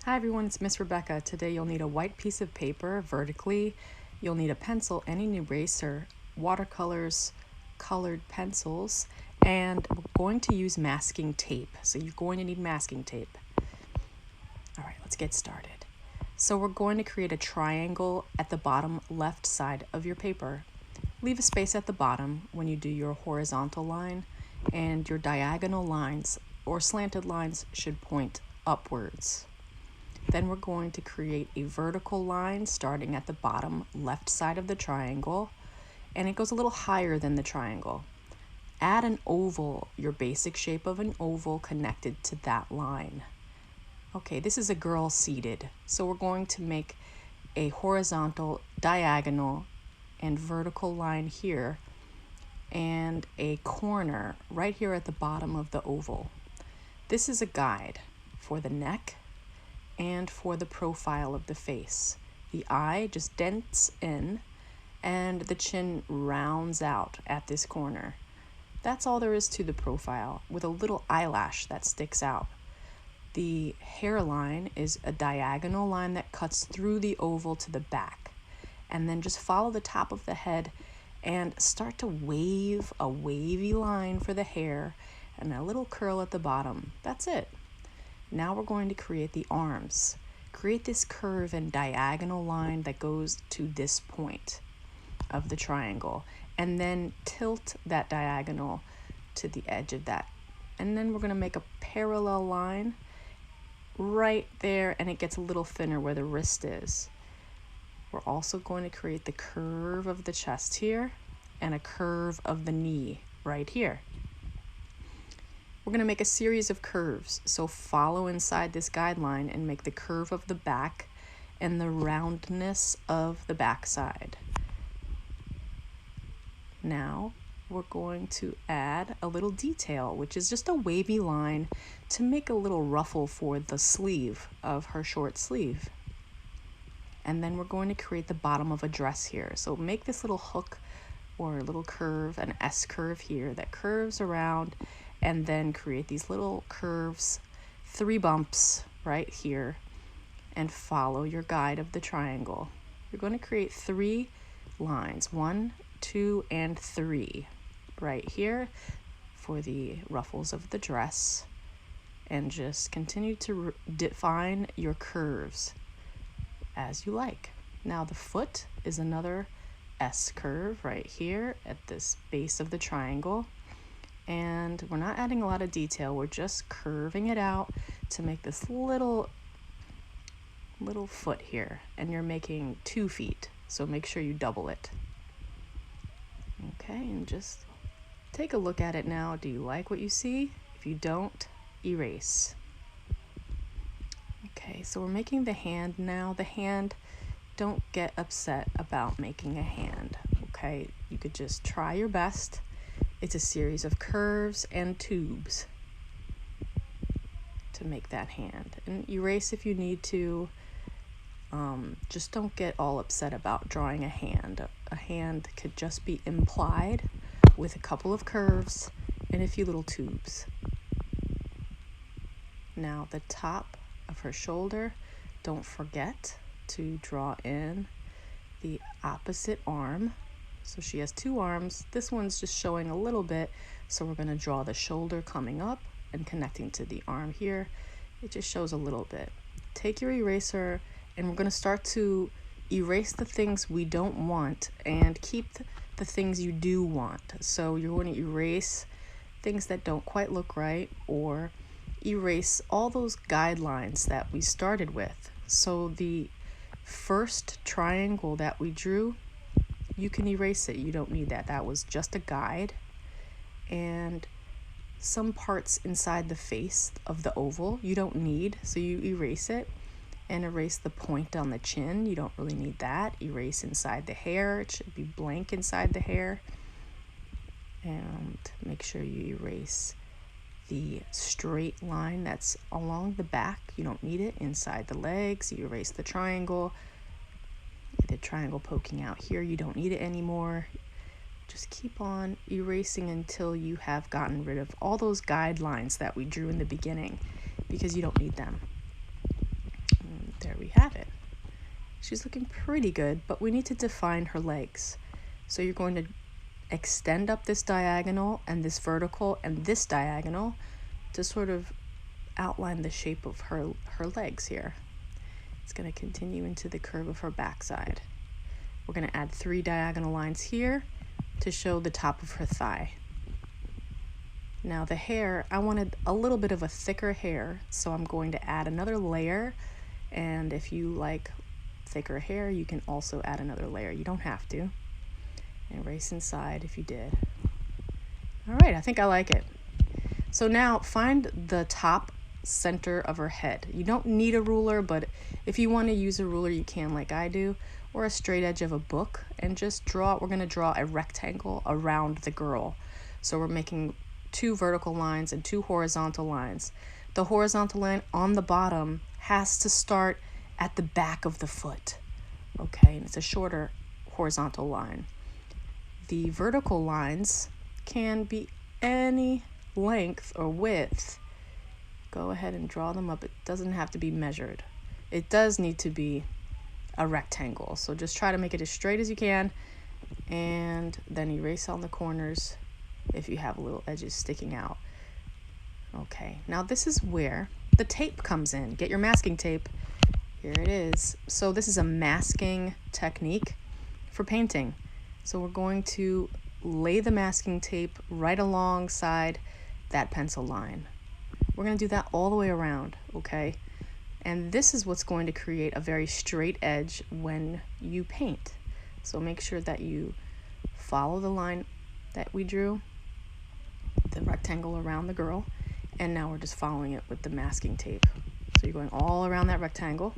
Hi everyone, it's Miss Rebecca. Today you'll need a white piece of paper vertically. You'll need a pencil, any eraser, watercolors, colored pencils, and we're going to use masking tape. So you're going to need masking tape. All right, let's get started. So we're going to create a triangle at the bottom left side of your paper. Leave a space at the bottom when you do your horizontal line, and your diagonal lines or slanted lines should point upwards. Then we're going to create a vertical line starting at the bottom left side of the triangle, and it goes a little higher than the triangle. Add an oval, your basic shape of an oval connected to that line. Okay, this is a girl seated, so we're going to make a horizontal, diagonal, and vertical line here, and a corner right here at the bottom of the oval. This is a guide for the neck and for the profile of the face. The eye just dents in and the chin rounds out at this corner. That's all there is to the profile, with a little eyelash that sticks out. The hairline is a diagonal line that cuts through the oval to the back. And then just follow the top of the head and start to wave a wavy line for the hair and a little curl at the bottom. That's it. Now we're going to create the arms. Create this curve and diagonal line that goes to this point of the triangle, and then tilt that diagonal to the edge of that. And then we're going to make a parallel line right there, and it gets a little thinner where the wrist is. We're also going to create the curve of the chest here and a curve of the knee right here. We're going to make a series of curves, so follow inside this guideline and make the curve of the back and the roundness of the backside. Now we're going to add a little detail, which is just a wavy line to make a little ruffle for the sleeve of her short sleeve. And then we're going to create the bottom of a dress here. So make this little hook or a little curve, an S curve here that curves around, and then create these little curves, 3 bumps right here, and follow your guide of the triangle. You're going to create 3 lines, 1, 2, and 3 right here for the ruffles of the dress, and just continue to define your curves as you like. Now the foot is another S curve right here at this base of the triangle. And we're not adding a lot of detail, we're just curving it out to make this little foot here. And you're making 2 feet, so make sure you double it. Okay, and just take a look at it now. Do you like what you see? If you don't, erase. Okay, so we're making the hand now. The hand, don't get upset about making a hand, okay? You could just try your best. It's a series of curves and tubes to make that hand. And erase if you need to. Just don't get all upset about drawing a hand. A hand could just be implied with a couple of curves and a few little tubes. Now the top of her shoulder, don't forget to draw in the opposite arm. So she has 2 arms. This one's just showing a little bit, so we're going to draw the shoulder coming up and connecting to the arm here. It just shows a little bit. Take your eraser, and we're going to start to erase the things we don't want and keep the things you do want. So you're going to erase things that don't quite look right, or erase all those guidelines that we started with. So the first triangle that we drew, you can erase it. You don't need that. That was just a guide. And some parts inside the face of the oval you don't need, so you erase it. And erase the point on the chin. You don't really need that. Erase inside the hair. It should be blank inside the hair. And make sure you erase the straight line that's along the back. You don't need it. Inside the legs, you erase the triangle poking out here, you don't need it anymore. Just keep on erasing until you have gotten rid of all those guidelines that we drew in the beginning, because you don't need them. There we have it. She's looking pretty good, but we need to define her legs. So you're going to extend up this diagonal and this vertical and this diagonal to sort of outline the shape of her legs here. It's going to continue into the curve of her backside. We're going to add 3 diagonal lines here to show the top of her thigh. Now the hair, I wanted a little bit of a thicker hair, so I'm going to add another layer, and if you like thicker hair, you can also add another layer. You don't have to. And erase inside if you did. All right, I think I like it. So now find the top center of her head. You don't need a ruler, but if you want to use a ruler, you can, like I do, or a straight edge of a book, and just draw. We're going to draw a rectangle around the girl. So we're making 2 vertical lines and 2 horizontal lines. The horizontal line on the bottom has to start at the back of the foot, okay? And it's a shorter horizontal line. The vertical lines can be any length or width. Go ahead and draw them up. It doesn't have to be measured. It does need to be a rectangle, so just try to make it as straight as you can, and then erase on the corners if you have little edges sticking out. Okay, now this is where the tape comes in. Get your masking tape. Here it is. So this is a masking technique for painting. So we're going to lay the masking tape right alongside that pencil line. We're going to do that all the way around, okay? And this is what's going to create a very straight edge when you paint. So make sure that you follow the line that we drew, the rectangle around the girl, and now we're just following it with the masking tape. So you're going all around that rectangle,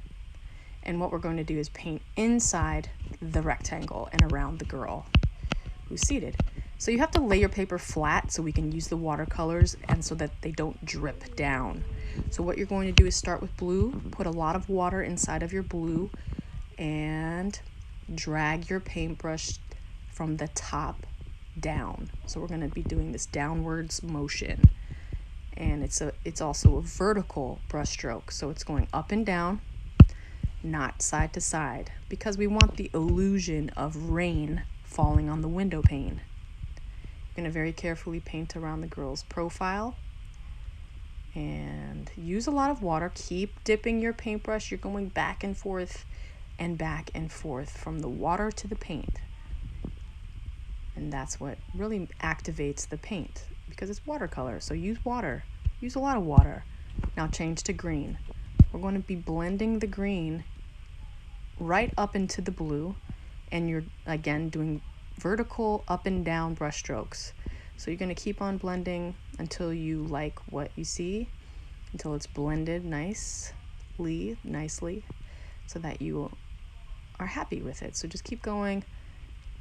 and what we're going to do is paint inside the rectangle and around the girl who's seated. So you have to lay your paper flat so we can use the watercolors and so that they don't drip down. So what you're going to do is start with blue, put a lot of water inside of your blue, and drag your paintbrush from the top down. So we're going to be doing this downwards motion, and it's also a vertical brush stroke, so it's going up and down, not side to side, because we want the illusion of rain falling on the window pane. You're going to very carefully paint around the girl's profile and use a lot of water. Keep dipping your paintbrush. You're going back and forth from the water to the paint. And that's what really activates the paint, because it's watercolor. So use water. Use a lot of water. Now change to green. We're going to be blending the green right up into the blue, and you're again doing vertical up and down brush strokes. So you're going to keep on blending until you like what you see, until it's blended nicely, so that you are happy with it. So just keep going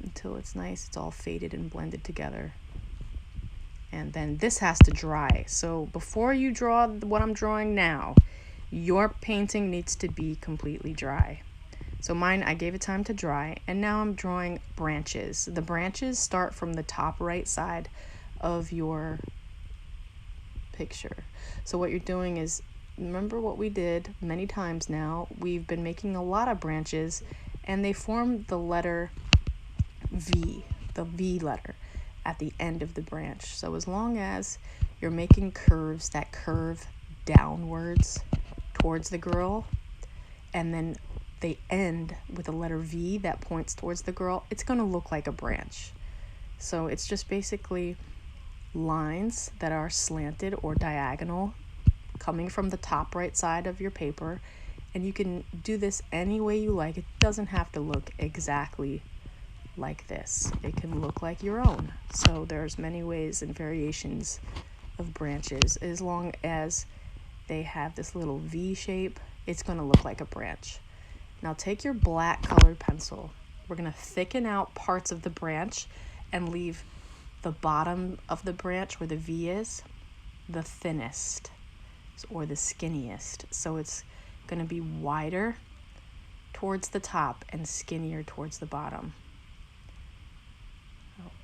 until it's nice, it's all faded and blended together. And then this has to dry. So before you draw what I'm drawing now, your painting needs to be completely dry. So mine, I gave it time to dry, and now I'm drawing branches. The branches start from the top right side of your picture. So what you're doing is, remember what we did many times now, we've been making a lot of branches, and they form the letter V, the V letter at the end of the branch. So as long as you're making curves that curve downwards towards the girl, and then they end with a letter V that points towards the girl, it's going to look like a branch. So it's just basically lines that are slanted or diagonal coming from the top right side of your paper, and you can do this any way you like. It doesn't have to look exactly like this. It can look like your own. So there's many ways and variations of branches. As long as they have this little V shape, it's going to look like a branch. Now take your black colored pencil. We're going to thicken out parts of the branch and leave the bottom of the branch where the V is the thinnest or the skinniest. So it's going to be wider towards the top and skinnier towards the bottom.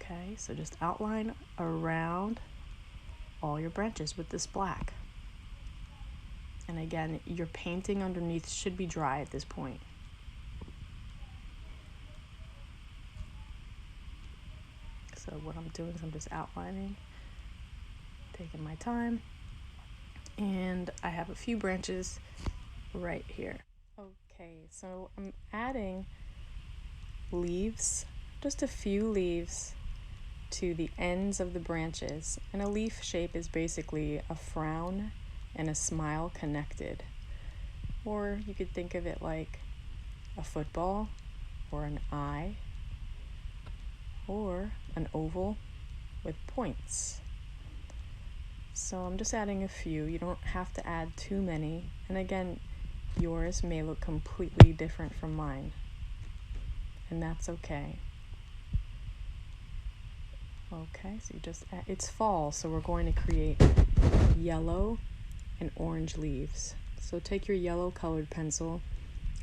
Okay, so just outline around all your branches with this black. And again, your painting underneath should be dry at this point. So what I'm doing is I'm just outlining, taking my time, and I have a few branches right here. Okay, so I'm adding leaves, just a few leaves to the ends of the branches. And a leaf shape is basically a frown and a smile connected. Or you could think of it like a football or an eye or an oval with points. So I'm just adding a few. You don't have to add too many. And again, yours may look completely different from mine, and that's okay. Okay, so you just add, it's fall, so we're going to create yellow and orange leaves. So take your yellow colored pencil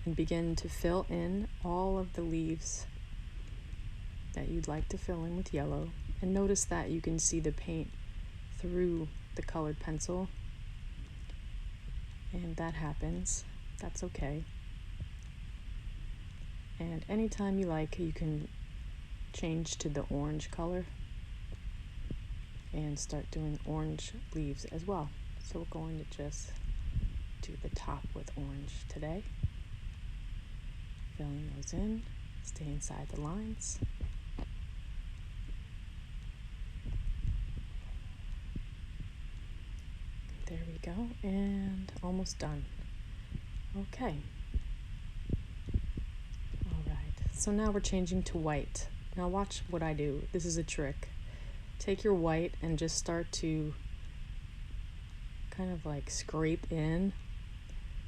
and begin to fill in all of the leaves that you'd like to fill in with yellow. And notice that you can see the paint through the colored pencil, and that happens. That's okay. And anytime you like, you can change to the orange color and start doing orange leaves as well. So we're going to just do the top with orange today. Filling those in, stay inside the lines. There we go, and almost done. Okay. All right, so now we're changing to white. Now watch what I do. This is a trick. Take your white and just start to kind of like scrape in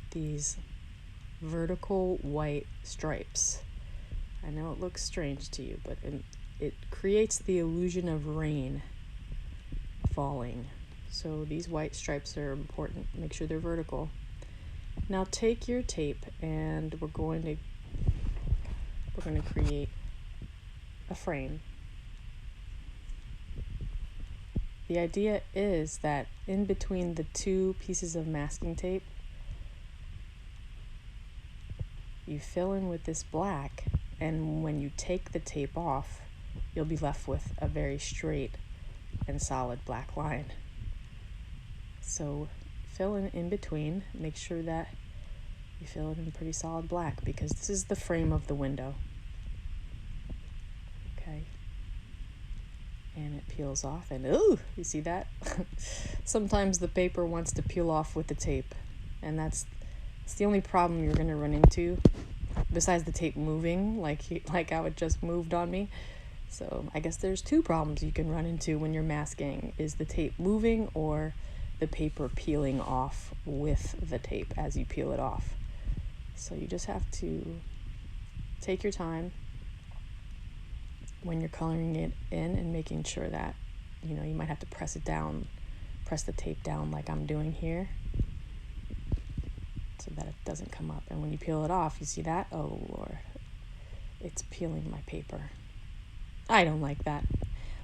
these vertical white stripes. I know it looks strange to you, but it creates the illusion of rain falling. So these white stripes are important. Make sure they're vertical. Now take your tape and we're going to create a frame. The idea is that in between the two pieces of masking tape, you fill in with this black, and when you take the tape off, you'll be left with a very straight and solid black line. So fill in between, make sure that you fill it in pretty solid black because this is the frame of the window. Okay. And it peels off, and ooh, you see that? Sometimes the paper wants to peel off with the tape, and it's the only problem you're going to run into, besides the tape moving like how it just moved on me. So I guess there's two problems you can run into when you're masking, is the tape moving or the paper peeling off with the tape as you peel it off. So you just have to take your time when you're coloring it in and making sure that, you might have to press the tape down like I'm doing here so that it doesn't come up. And when you peel it off, you see that? Oh Lord, it's peeling my paper. I don't like that.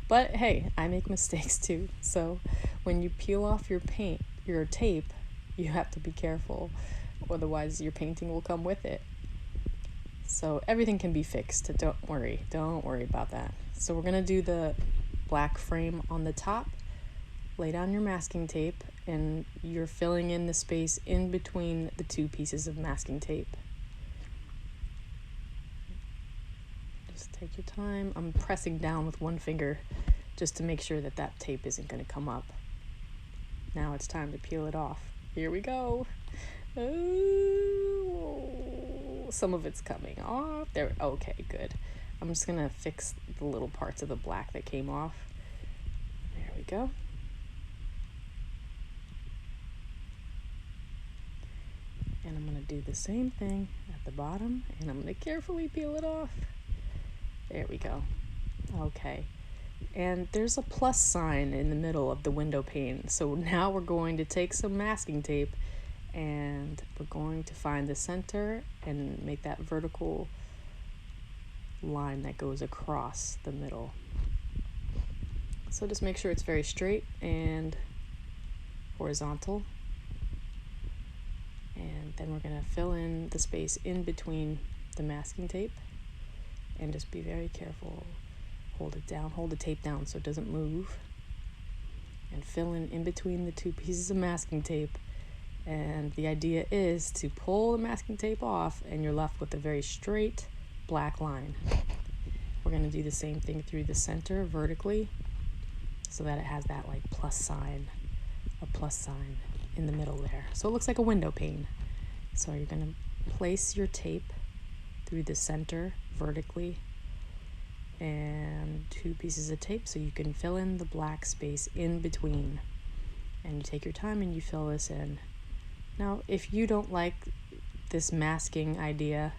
But hey, I make mistakes too. So when you peel off your tape, you have to be careful. Otherwise your painting will come with it. So everything can be fixed. Don't worry about that. So we're gonna do the black frame on the top. Lay down your masking tape and you're filling in the space in between the two pieces of masking tape. Just take your time. I'm pressing down with one finger just to make sure that tape isn't gonna come up. Now it's time to peel it off. Here we go. Oh, some of it's coming off. There. Okay, good. I'm just gonna fix the little parts of the black that came off. There we go. And I'm gonna do the same thing at the bottom, and I'm gonna carefully peel it off. There we go. Okay. And there's a plus sign in the middle of the window pane. So now we're going to take some masking tape and we're going to find the center and make that vertical line that goes across the middle. So just make sure it's very straight and horizontal. And then we're gonna fill in the space in between the masking tape, and just be very careful. Hold it down, hold the tape down so it doesn't move, and fill in between the two pieces of masking tape. And the idea is to pull the masking tape off and you're left with a very straight black line. We're going to do the same thing through the center vertically so that it has that like plus sign, a plus sign in the middle there. So it looks like a window pane. So you're going to place your tape through the center vertically and two pieces of tape so you can fill in the black space in between. And you take your time and you fill this in. Now, if you don't like this masking idea,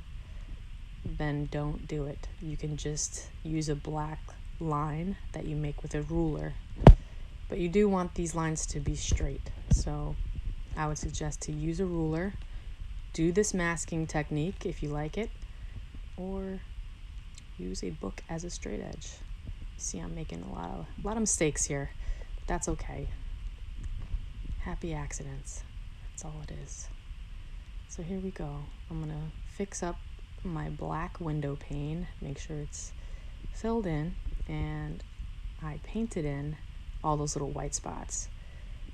then don't do it. You can just use a black line that you make with a ruler. But you do want these lines to be straight. So I would suggest to use a ruler, do this masking technique if you like it, or use a book as a straight edge. See, I'm making a lot of mistakes here, but that's okay. Happy accidents. That's all it is. So here we go. I'm gonna fix up my black window pane, make sure it's filled in, and I painted in all those little white spots.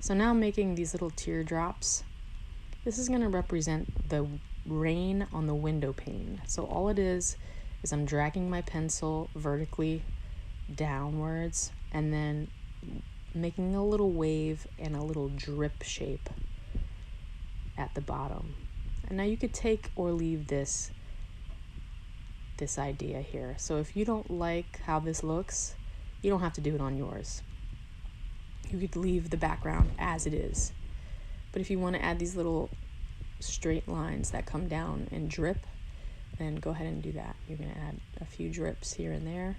So now I'm making these little teardrops. This is gonna represent the rain on the window pane. So all it is I'm dragging my pencil vertically downwards and then making a little wave and a little drip shape at the bottom. And now you could take or leave this idea here. So if you don't like how this looks, you don't have to do it on yours. You could leave the background as it is. But if you want to add these little straight lines that come down and drip, then go ahead and do that. You're going to add a few drips here and there.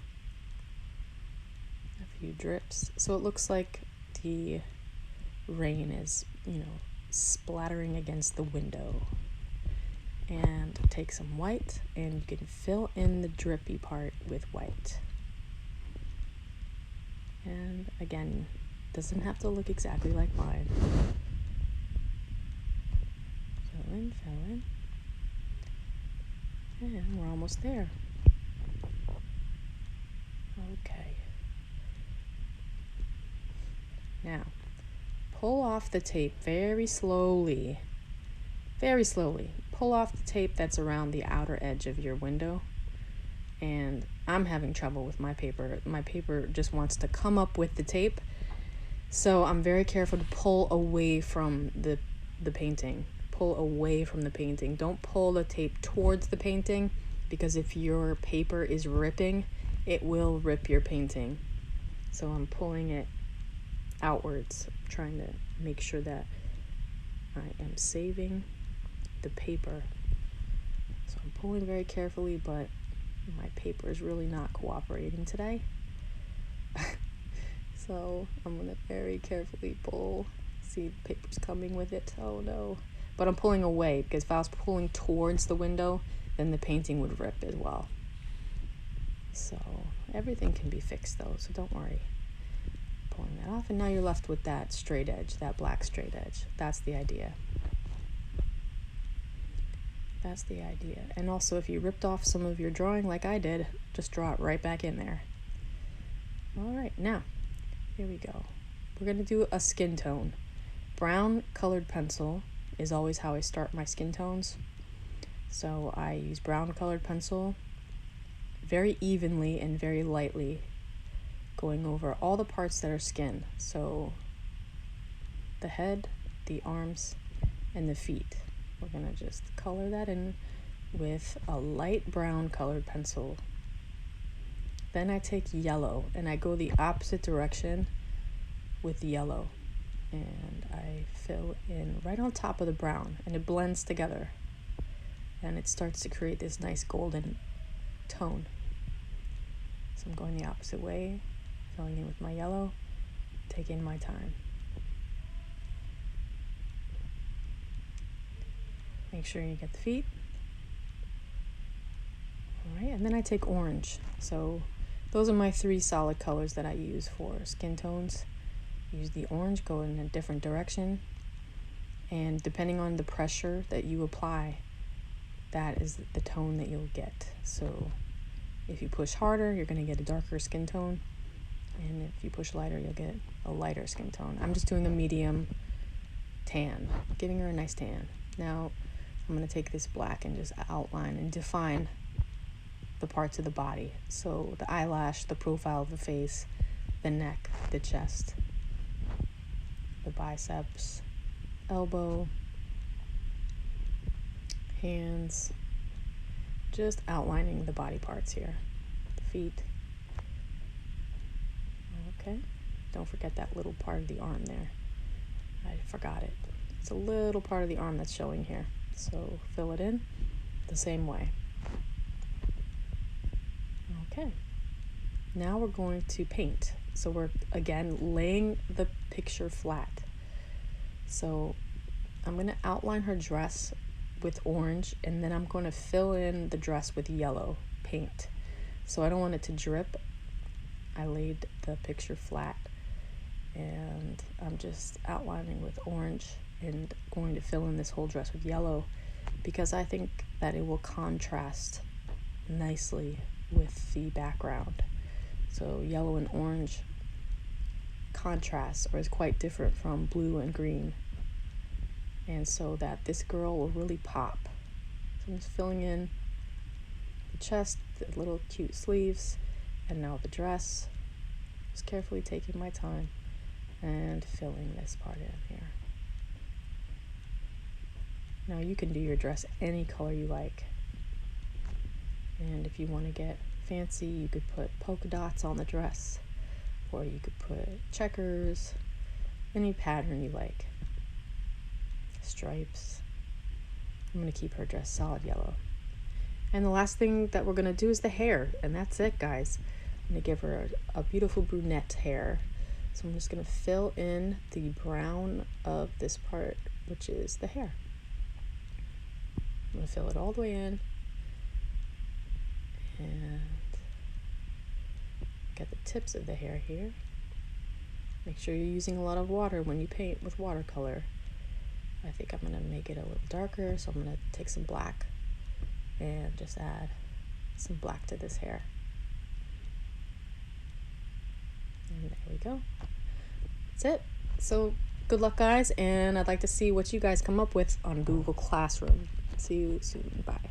A few drips. So it looks like the rain is, splattering against the window. And take some white and you can fill in the drippy part with white. And again, doesn't have to look exactly like mine. Fill in. And we're almost there. Okay. Now, pull off the tape very slowly. Very slowly. Pull off the tape that's around the outer edge of your window. And I'm having trouble with my paper. My paper just wants to come up with the tape. So I'm very careful to pull away from the painting. Pull away from the painting. Don't pull the tape towards the painting, because if your paper is ripping, it will rip your painting. So I'm pulling it outwards, trying to make sure that I am saving the paper. So I'm pulling very carefully, but my paper is really not cooperating today. So I'm gonna very carefully pull. See, the paper's coming with it. Oh no. But I'm pulling away, because if I was pulling towards the window, then the painting would rip as well. So everything can be fixed though, so don't worry. Pulling that off, and now you're left with that straight edge, that black straight edge. That's the idea. That's the idea. And also, if you ripped off some of your drawing like I did, just draw it right back in there. All right, now, here we go. We're gonna do a skin tone. Brown colored pencil is always how I start my skin tones. So I use brown colored pencil very evenly and very lightly, going over all the parts that are skin. So the head, the arms, and the feet. We're gonna just color that in with a light brown colored pencil. Then I take yellow and I go the opposite direction with yellow. And I fill in right on top of the brown, and it blends together. And it starts to create this nice golden tone. So I'm going the opposite way, filling in with my yellow, taking my time. Make sure you get the feet. All right, and then I take orange. So those are my 3 solid colors that I use for skin tones. Use the orange, go in a different direction, And depending on the pressure that you apply, that is the tone that you'll get. So if you push harder, you're going to get a darker skin tone. And if you push lighter, you'll get a lighter skin tone. I'm just doing a medium tan, giving her a nice tan. Now I'm going to take this black and just outline and define the parts of the body. So the eyelash, the profile of the face, the neck, the chest, the biceps, elbow, hands, just outlining the body parts here, the feet. Okay, don't forget that little part of the arm there. I forgot it. It's a little part of the arm that's showing here. So fill it in the same way. Okay, now we're going to paint. So we're again laying the picture flat. So I'm going to outline her dress with orange, and then I'm going to fill in the dress with yellow paint. So I don't want it to drip. I laid the picture flat, and I'm just outlining with orange and going to fill in this whole dress with yellow, because I think that it will contrast nicely with the background. So yellow and orange contrasts or is quite different from blue and green, and so that this girl will really pop. So I'm just filling in the chest, the little cute sleeves, and now the dress. Just carefully taking my time and filling this part in here. Now you can do your dress any color you like, and if you want to get fancy, you could put polka dots on the dress, or you could put checkers, any pattern you like, stripes. I'm going to keep her dress solid yellow. And the last thing that we're going to do is the hair, and that's it, guys. I'm going to give her a beautiful brunette hair. So I'm just going to fill in the brown of this part, which is the hair. I'm going to fill it all the way in and get the tips of the hair here. Make sure you're using a lot of water when you paint with watercolor. I think I'm going to make it a little darker, so I'm going to take some black and just add some black to this hair. And there we go. That's it. So good luck, guys, and I'd like to see what you guys come up with on Google Classroom. See you soon. Bye.